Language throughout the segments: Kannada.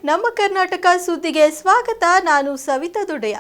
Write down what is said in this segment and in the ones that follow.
ನಮ್ಮ ಕರ್ನಾಟಕ ಸುದ್ದಿಗೆ ಸ್ವಾಗತ. ನಾನು ಸವಿತಾ ದೊಡೆಯ.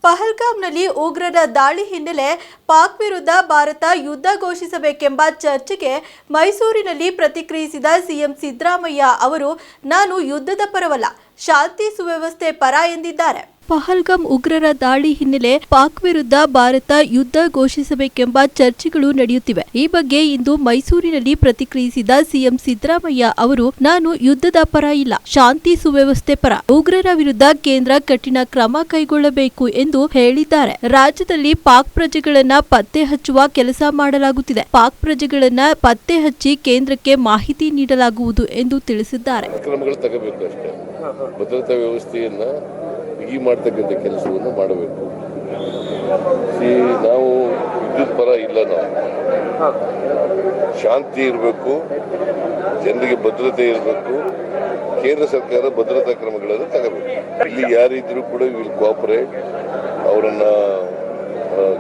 ಪಹಲ್ಗಾಮ್ನಲ್ಲಿ ಉಗ್ರರ ದಾಳಿ ಹಿನ್ನೆಲೆ ಪಾಕ್ ವಿರುದ್ಧ ಭಾರತ ಯುದ್ಧ ಘೋಷಿಸಬೇಕೆಂಬ ಚರ್ಚೆಗೆ ಮೈಸೂರಿನಲ್ಲಿ ಪ್ರತಿಕ್ರಿಯಿಸಿದ ಸಿಎಂ ಸಿದ್ದರಾಮಯ್ಯ ಅವರು, ನಾನು ಯುದ್ಧದ ಪರವಲ್ಲ, ಶಾಂತಿ ಸುವ್ಯವಸ್ಥೆ ಪರ ಎಂದಿದ್ದಾರೆ. ಪಹಲ್ಗಾಮ್ ಉಗ್ರರ ದಾಳಿ ಹಿನ್ನೆಲೆ ಪಾಕ್ ವಿರುದ್ಧ ಭಾರತ ಯುದ್ಧ ಘೋಷಿಸಬೇಕೆಂಬ ಚರ್ಚೆಗಳು ನಡೆಯುತ್ತಿವೆ. ಈ ಬಗ್ಗೆ ಇಂದು ಮೈಸೂರಿನಲ್ಲಿ ಪ್ರತಿಕ್ರಿಯಿಸಿದ ಸಿಎಂ ಸಿದ್ದರಾಮಯ್ಯ ಅವರು, ನಾನು ಯುದ್ಧದ ಪರ ಇಲ್ಲ, ಶಾಂತಿ ಸುವ್ಯವಸ್ಥೆ ಪರ. ಉಗ್ರರ ವಿರುದ್ಧ ಕೇಂದ್ರ ಕಠಿಣ ಕ್ರಮ ಕೈಗೊಳ್ಳಬೇಕು ಎಂದು ಹೇಳಿದ್ದಾರೆ. ರಾಜ್ಯದಲ್ಲಿ ಪಾಕ್ ಪ್ರಜೆಗಳನ್ನ ಪತ್ತೆ ಹಚ್ಚುವ ಕೆಲಸ ಮಾಡಲಾಗುತ್ತಿದೆ. ಪಾಕ್ ಪ್ರಜೆಗಳನ್ನ ಪತ್ತೆ ಹಚ್ಚಿ ಕೇಂದ್ರಕ್ಕೆ ಮಾಹಿತಿ ನೀಡಲಾಗುವುದು ಎಂದು ತಿಳಿಸಿದ್ದಾರೆ. ಭದ್ರತಾ ವ್ಯವಸ್ಥೆಯನ್ನ ಬಿಗಿ ಮಾಡತಕ್ಕಂಥ ಕೆಲಸವನ್ನು ಮಾಡಬೇಕು. ನಾವು ವಿದ್ಯುತ್ ಪರ ಇಲ್ಲ, ನಾವು ಶಾಂತಿ ಇರಬೇಕು, ಜನರಿಗೆ ಭದ್ರತೆ ಇರಬೇಕು, ಕೇಂದ್ರ ಸರ್ಕಾರ ಭದ್ರತಾ ಕ್ರಮಗಳನ್ನು ತಗೋಬೇಕು. ಇಲ್ಲಿ ಯಾರಿದ್ರು ಕೂಡ ವಿಲ್ ಕೋಆಪರೇಟ್, ಅವರನ್ನ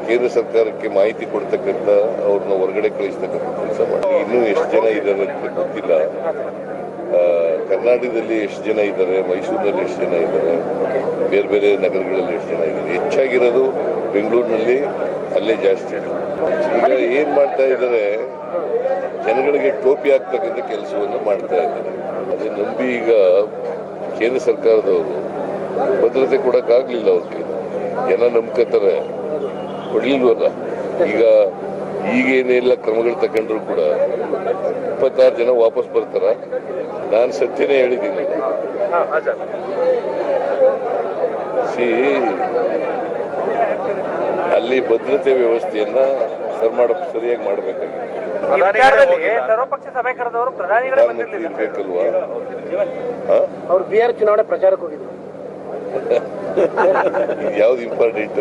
ಕೇಂದ್ರ ಸರ್ಕಾರಕ್ಕೆ ಮಾಹಿತಿ ಕೊಡ್ತಕ್ಕಂಥ, ಅವ್ರನ್ನ ಹೊರಗಡೆ ಕಳಿಸ್ತಕ್ಕಂಥ ಕೆಲಸ ಮಾಡಿ. ಇನ್ನೂ ಎಷ್ಟು ಜನ ಇದ್ದಾರೆ ಅಂತ ಗೊತ್ತಿಲ್ಲ. ಕರ್ನಾಟಕದಲ್ಲಿ ಎಷ್ಟು ಜನ ಇದ್ದಾರೆ, ಮೈಸೂರಿನಲ್ಲಿ ಎಷ್ಟು ಜನ ಇದ್ದಾರೆ, ಬೇರೆ ಬೇರೆ ನಗರಗಳಲ್ಲಿ ಎಷ್ಟು ಜನ ಇದ್ದಾರೆ. ಹೆಚ್ಚಾಗಿರೋದು ಬೆಂಗಳೂರಿನಲ್ಲಿ, ಅಲ್ಲೇ ಜಾಸ್ತಿ. ಈಗ ಏನ್ ಮಾಡ್ತಾ ಇದ್ದಾರೆ, ಜನಗಳಿಗೆ ಟೋಪಿ ಹಾಕ್ತಕ್ಕಂಥ ಕೆಲಸವನ್ನು ಮಾಡ್ತಾ ಇದ್ದಾರೆ. ಅದನ್ನ ನಂಬಿ ಈಗ ಕೇಂದ್ರ ಸರ್ಕಾರದವರು ಭದ್ರತೆ ಕೊಡಕ್ಕಾಗ್ಲಿಲ್ಲ. ಅವ್ರಿಗೆ ಜನ ನಂಬ್ಕೋತಾರೆ, ಕೊಡ್ಲಿಲ್ವಲ್ಲ. ಈಗೇನೆಲ್ಲ ಕ್ರಮಗಳು ತಗೊಂಡ್ರು ಕೂಡ 26 ಜನ ವಾಪಸ್ ಬರ್ತಾರ. ನಾನು ಸತ್ಯನೇ ಹೇಳಿದ್ದೀನಿ. ಅಲ್ಲಿ ಭದ್ರತೆ ವ್ಯವಸ್ಥೆಯನ್ನ ಸರಿಯಾಗಿ ಮಾಡಬೇಕಾಗಿದೆ. ಬೇಕಲ್ವಾ? ಅವರು ಬಿಹಾರ ಚುನಾವಣೆ ಪ್ರಚಾರಕ್ಕೆ ಹೋಗಿದ್ರು. ಯಾವ್ದು ಇಂಪಾರ್ಟೆಂಟ್?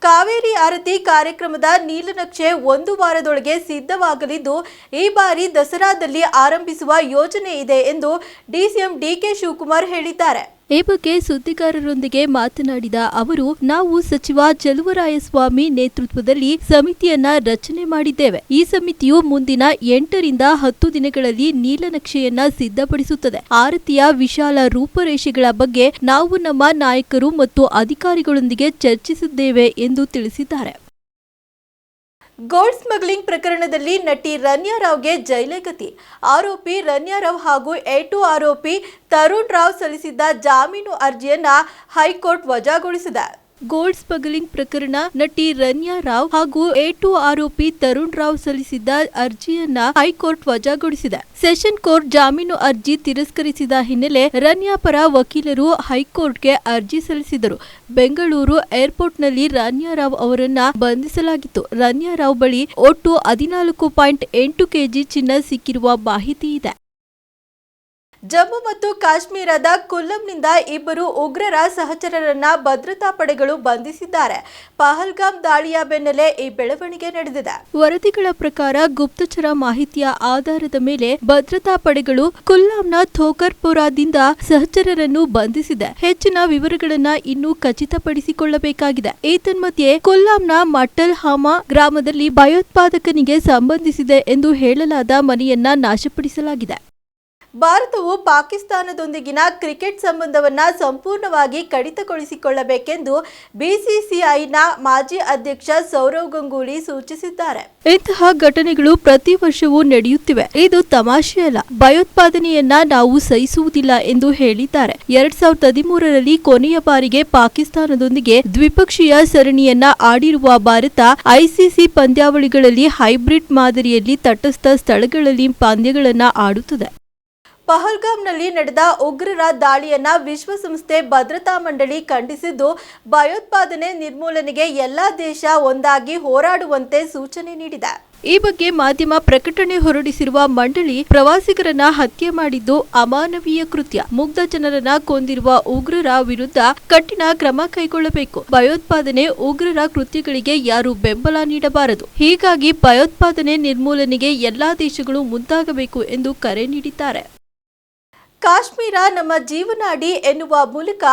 ಕಾವೇರಿ ಆರತಿ ಕಾರ್ಯಕ್ರಮದ ನೀಲನಕ್ಷೆ 1 ವಾರದೊಳಗೆ ಸಿದ್ಧವಾಗಲಿದ್ದು, ಈ ಬಾರಿ ದಸರಾದಲ್ಲಿ ಆರಂಭಿಸುವ ಯೋಜನೆ ಇದೆ ಎಂದು ಡಿಸಿಎಂ ಡಿಕೆ ಶಿವಕುಮಾರ್ ಹೇಳಿದ್ದಾರೆ. ಈ ಬಗ್ಗೆ ಸುದ್ದಿಗಾರರೊಂದಿಗೆ ಮಾತನಾಡಿದ ಅವರು, ನಾವು ಸಚಿವ ಚಲುವರಾಯಸ್ವಾಮಿ ನೇತೃತ್ವದಲ್ಲಿ ಸಮಿತಿಯನ್ನ ರಚನೆ ಮಾಡಿದ್ದೇವೆ. ಈ ಸಮಿತಿಯು ಮುಂದಿನ 8 ರಿಂದ 10 ದಿನಗಳಲ್ಲಿ ನೀಲನಕ್ಷೆಯನ್ನ ಸಿದ್ಧಪಡಿಸುತ್ತದೆ. ಆರತಿಯ ವಿಶಾಲ ರೂಪರೇಷೆಗಳ ಬಗ್ಗೆ ನಾವು ನಮ್ಮ ನಾಯಕರು ಮತ್ತು ಅಧಿಕಾರಿಗಳೊಂದಿಗೆ ಚರ್ಚಿಸಿದ್ದೇವೆ ಎಂದು ತಿಳಿಸಿದ್ದಾರೆ. ಗೋಲ್ಡ್ ಸ್ಮಗ್ಲಿಂಗ್ ಪ್ರಕರಣದಲ್ಲಿ ನಟಿ ರನ್ಯಾ ರಾವ್ಗೆ ಜೈಲೇ ಗತಿ. ಆರೋಪಿ ರನ್ಯಾ ರಾವ್ ಹಾಗೂ A2 ಆರೋಪಿ ತರುಣ್ ರಾವ್ ಸಲ್ಲಿಸಿದ್ದ ಜಾಮೀನು ಅರ್ಜಿಯನ್ನ ಹೈಕೋರ್ಟ್ ವಜಾಗೊಳಿಸಿದೆ. ಗೋಲ್ಡ್ ಸ್ಮಗ್ಲಿಂಗ್ ಪ್ರಕರಣ ನಟಿ ರನ್ಯಾ ರಾವ್ ಹಾಗೂ A2 ಆರೋಪಿ ತರುಣ್ ರಾವ್ ಸಲ್ಲಿಸಿದ್ದ ಅರ್ಜಿಯನ್ನ ಹೈಕೋರ್ಟ್ ವಜಾಗೊಳಿಸಿದೆ. ಸೆಷನ್ ಕೋರ್ಟ್ ಜಾಮೀನು ಅರ್ಜಿ ತಿರಸ್ಕರಿಸಿದ ಹಿನ್ನೆಲೆ ರನ್ಯಾ ಪರ ವಕೀಲರು ಹೈಕೋರ್ಟ್ಗೆ ಅರ್ಜಿ ಸಲ್ಲಿಸಿದರು. ಬೆಂಗಳೂರು ಏರ್ಪೋರ್ಟ್ನಲ್ಲಿ ರನ್ಯಾ ರಾವ್ ಅವರನ್ನ ಬಂಧಿಸಲಾಗಿತ್ತು. ರನ್ಯಾ ರಾವ್ ಬಳಿ ಒಟ್ಟು 14.8 ಕೆಜಿ ಚಿನ್ನ ಸಿಕ್ಕಿರುವ ಮಾಹಿತಿ ಇದೆ. ಜಮ್ಮು ಮತ್ತು ಕಾಶ್ಮೀರದ ಕುಲ್ಲಂನಿಂದ 2 ಉಗ್ರರ ಸಹಚರರನ್ನ ಭದ್ರತಾ ಪಡೆಗಳು ಬಂಧಿಸಿದ್ದಾರೆ. ಪಹಲ್ಗಾಮ್ ದಾಳಿಯ ಬೆನ್ನಲ್ಲೇ ಈ ಬೆಳವಣಿಗೆ ನಡೆದಿದೆ. ವರದಿಗಳ ಪ್ರಕಾರ ಗುಪ್ತಚರ ಮಾಹಿತಿಯ ಆಧಾರದ ಮೇಲೆ ಭದ್ರತಾ ಪಡೆಗಳು ಕುಲ್ಲಾಂನ ಥೋಕರ್ಪುರಾದಿಂದ ಸಹಚರರನ್ನು ಬಂಧಿಸಿದೆ. ಹೆಚ್ಚಿನ ವಿವರಗಳನ್ನ ಇನ್ನೂ ಖಚಿತಪಡಿಸಿಕೊಳ್ಳಬೇಕಾಗಿದೆ. ಏತನ್ಮಧ್ಯೆ ಕುಲ್ಲಾಂನ ಮಟ್ಟಲ್ ಹಾಮಾ ಗ್ರಾಮದಲ್ಲಿ ಭಯೋತ್ಪಾದಕನಿಗೆ ಸಂಬಂಧಿಸಿದೆ ಎಂದು ಹೇಳಲಾದ ಮನೆಯನ್ನ ನಾಶಪಡಿಸಲಾಗಿದೆ. ಭಾರತವು ಪಾಕಿಸ್ತಾನದೊಂದಿಗಿನ ಕ್ರಿಕೆಟ್ ಸಂಬಂಧವನ್ನ ಸಂಪೂರ್ಣವಾಗಿ ಕಡಿತಗೊಳಿಸಿಕೊಳ್ಳಬೇಕೆಂದು ಬಿಸಿಸಿಐನ ಮಾಜಿ ಅಧ್ಯಕ್ಷ ಸೌರವ್ ಗಂಗೂಲಿ ಸೂಚಿಸಿದ್ದಾರೆ. ಇಂತಹ ಘಟನೆಗಳು ಪ್ರತಿ ವರ್ಷವೂ ನಡೆಯುತ್ತಿವೆ. ಇದು ತಮಾಷೆಯಲ್ಲ. ಭಯೋತ್ಪಾದನೆಯನ್ನ ನಾವು ಸಹಿಸುವುದಿಲ್ಲ ಎಂದು ಹೇಳಿದ್ದಾರೆ. 2013ರಲ್ಲಿ ಕೊನೆಯ ಬಾರಿಗೆ ಪಾಕಿಸ್ತಾನದೊಂದಿಗೆ ದ್ವಿಪಕ್ಷೀಯ ಸರಣಿಯನ್ನ ಆಡಿರುವ ಭಾರತ ಐಸಿಸಿ ಪಂದ್ಯಾವಳಿಗಳಲ್ಲಿ ಹೈಬ್ರಿಡ್ ಮಾದರಿಯಲ್ಲಿ ತಟಸ್ಥ ಸ್ಥಳಗಳಲ್ಲಿ ಪಂದ್ಯಗಳನ್ನ ಆಡುತ್ತದೆ. ಪಹಲ್ಗಾಮ್ನಲ್ಲಿ ನಡೆದ ಉಗ್ರರ ದಾಳಿಯನ್ನ ವಿಶ್ವಸಂಸ್ಥೆ ಭದ್ರತಾ ಮಂಡಳಿ ಖಂಡಿಸಿದ್ದು, ಭಯೋತ್ಪಾದನೆ ನಿರ್ಮೂಲನೆಗೆ ಎಲ್ಲಾ ದೇಶ ಒಂದಾಗಿ ಹೋರಾಡುವಂತೆ ಸೂಚನೆ ನೀಡಿದೆ. ಈ ಬಗ್ಗೆ ಮಾಧ್ಯಮ ಪ್ರಕಟಣೆ ಹೊರಡಿಸಿರುವ ಮಂಡಳಿ, ಪ್ರವಾಸಿಗರನ್ನ ಹತ್ಯೆ ಮಾಡಿದ್ದು ಅಮಾನವೀಯ ಕೃತ್ಯ, ಮುಗ್ಧ ಜನರನ್ನ ಕೊಂದಿರುವ ಉಗ್ರರ ವಿರುದ್ಧ ಕಠಿಣ ಕ್ರಮ ಕೈಗೊಳ್ಳಬೇಕು. ಭಯೋತ್ಪಾದನೆ ಉಗ್ರರ ಕೃತ್ಯಗಳಿಗೆ ಯಾರು ಬೆಂಬಲ ನೀಡಬಾರದು. ಹೀಗಾಗಿ ಭಯೋತ್ಪಾದನೆ ನಿರ್ಮೂಲನೆಗೆ ಎಲ್ಲಾ ದೇಶಗಳು ಮುಂದಾಗಬೇಕು ಎಂದು ಕರೆ ನೀಡಿದ್ದಾರೆ. ಕಾಶ್ಮೀರ ನಮ್ಮ ಜೀವನಾಡಿ ಎನ್ನುವ ಮೂಲಕ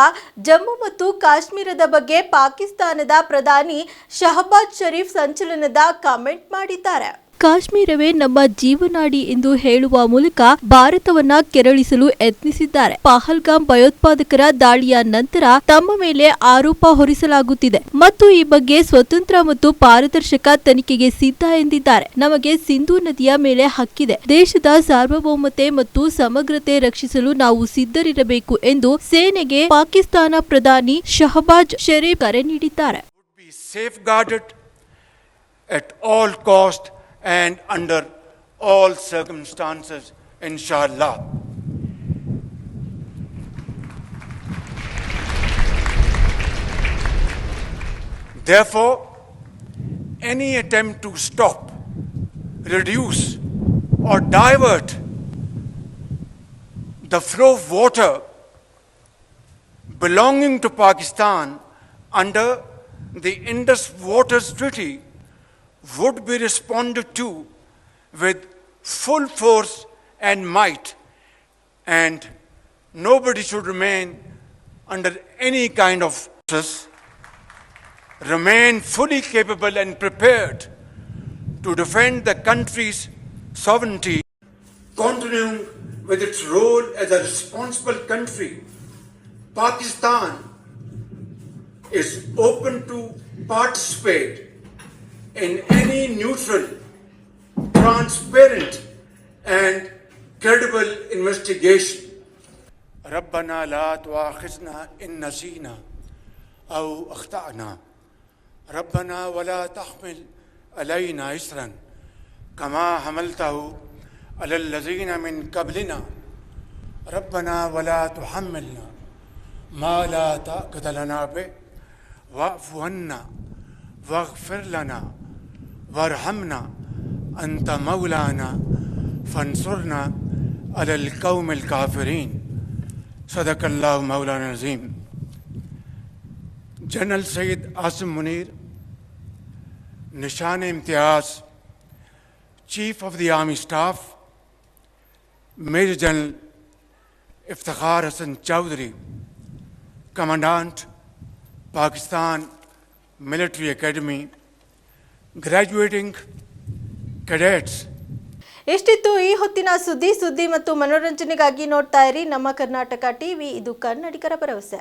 ಜಮ್ಮು ಮತ್ತು ಕಾಶ್ಮೀರದ ಬಗ್ಗೆ ಪಾಕಿಸ್ತಾನದ ಪ್ರಧಾನಿ ಶಹಬಾಜ್ ಶರೀಫ್ ಸಂಚಲನದ ಕಾಮೆಂಟ್ ಮಾಡಿದ್ದಾರೆ. ಕಾಶ್ಮೀರವೇ ನಮ್ಮ ಜೀವನಾಡಿ ಎಂದು ಹೇಳುವ ಮೂಲಕ ಭಾರತವನ್ನ ಕೆರಳಿಸಲು ಯತ್ನಿಸಿದ್ದಾರೆ. ಪಹಲ್ಗಾಮ್ ಭಯೋತ್ಪಾದಕರ ದಾಳಿಯ ನಂತರ ತಮ್ಮ ಮೇಲೆ ಆರೋಪ ಹೊರಿಸಲಾಗುತ್ತಿದೆ ಮತ್ತು ಈ ಬಗ್ಗೆ ಸ್ವತಂತ್ರ ಮತ್ತು ಪಾರದರ್ಶಕ ತನಿಖೆಗೆ ಸಿದ್ಧ ಎಂದಿದ್ದಾರೆ. ನಮಗೆ ಸಿಂಧೂ ನದಿಯ ಮೇಲೆ ಹಕ್ಕಿದೆ. ದೇಶದ ಸಾರ್ವಭೌಮತೆ ಮತ್ತು ಸಮಗ್ರತೆ ರಕ್ಷಿಸಲು ನಾವು ಸಿದ್ಧರಿರಬೇಕು ಎಂದು ಸೇನೆಗೆ ಪಾಕಿಸ್ತಾನ ಪ್ರಧಾನಿ ಶಹಬಾಜ್ ಶರೀಫ್ ಕರೆ ನೀಡಿದ್ದಾರೆ. At all cost and under all circumstances, inshallah. Therefore, any attempt to stop, reduce or divert the flow of water belonging to Pakistan under the Indus Waters Treaty would be responded to with full force and might, and nobody should remain under any kind of stress, remain fully capable and prepared to defend the country's sovereignty, continuing with its role as a responsible country. Pakistan is open to participate in any neutral, transparent and credible investigation. ربنا لا تؤاخذنا إن نسينا أو أخطأنا ربنا ولا تحمل علينا إصرا كما حملته على الذين من قبلنا ربنا ولا تحملنا ما لا طاقة لنا به واعف عنا واغفر لنا وارحمنا أنت مولانا فانصرنا على القوم الكافرين صدق الله مولانا العظيم. General Syed Asim Munir, Nishan Imtiaz, Chief of the Army Staff, Major General Iftikhar Hassan Chowdhury, Commandant, Pakistan Military Academy, graduating cadets. ಇಷ್ಟಿತ್ತು ಈ ಹೊತ್ತಿನ ಸುದ್ದಿ ಮತ್ತು ಮನೋರಂಜನೆಗಾಗಿ ನೋಡ್ತಾ ಇರಿ ನಮ್ಮ ಕರ್ನಾಟಕ ಟಿವಿ. ಇದು ಕನ್ನಡಿಗರ ಭರವಸೆ.